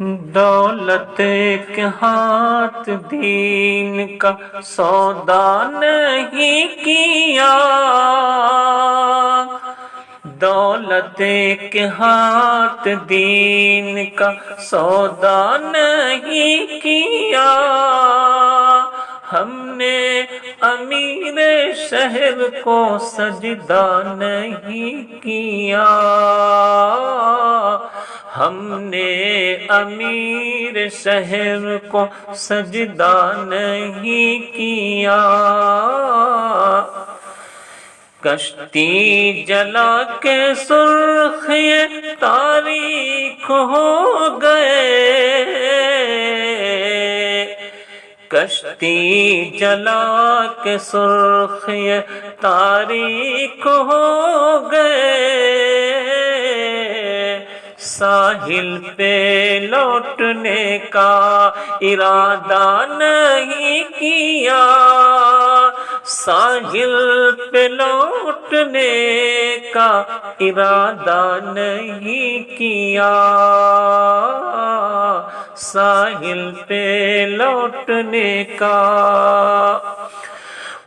دولت کے ہاتھ دین کا سودا نہیں کیا، دولت کے ہاتھ دین کا سودا نہیں کیا، ہم نے امیر شہر کو سجدہ نہیں کیا، ہم نے امیر شہر کو سجدہ نہیں کیا، کشتی جلا کے سرخ یہ تاریخ ہو گئے، کشتی جلا کے سرخ یہ تاریخ ہو گئے، ساحل پہ لوٹنے کا ارادہ نہیں کیا، ساحل پہ لوٹنے کا ارادہ نہیں کیا، ساحل پہ لوٹنے کا،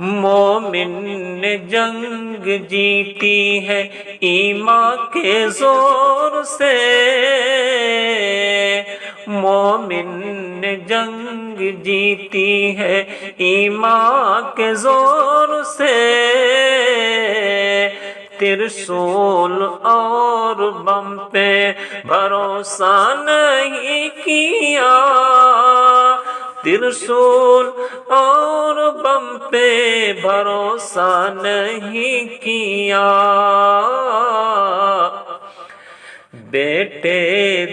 مومن نے جنگ جیتی ہے ایمان کے زور سے، مومن نے جنگ جیتی ہے ایمان کے زور سے، ترسول اور بم پہ بھروسہ نہیں کیا، ترسول اور بم پہ بھروسہ نہیں کیا، بیٹے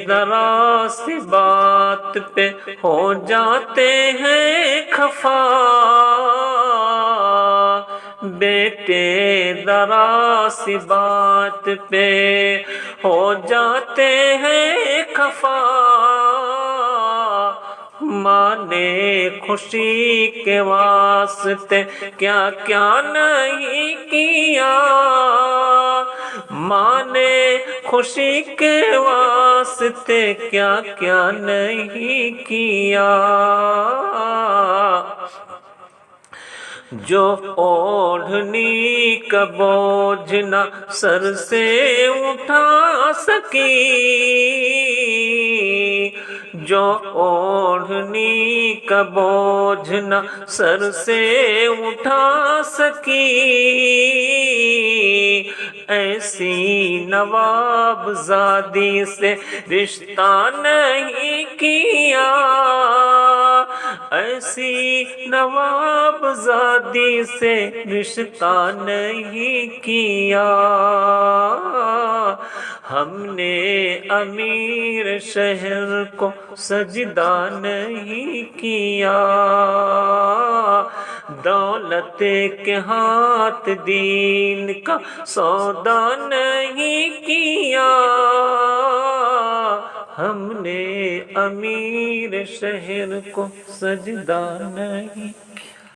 ذرا سی بات پہ ہو جاتے ہیں خفا، بیٹے ذرا سی بات پہ ہو جاتے ہیں خفا، ماں نے خوشی کے واسطے کیا کیا نہیں کیا، ماں نے خوشی کے واسطے کیا کیا نہیں کیا، جو اوڑھنی کا بوجھ نہ سر سے اٹھا سکی، جو اوڑھنی کا بوجھ نہ سر سے اٹھا سکی، ایسی نواب زادی سے رشتہ نہیں کیا، ایسی نواب زادی سے رشتہ نہیں کیا، ہم نے امیر شہر کو سجدہ نہیں کیا، دولت کے ہاتھ دین کا سودا نہیں کیا، ہم نے امیر شہر کو سجدہ نہیں کیا۔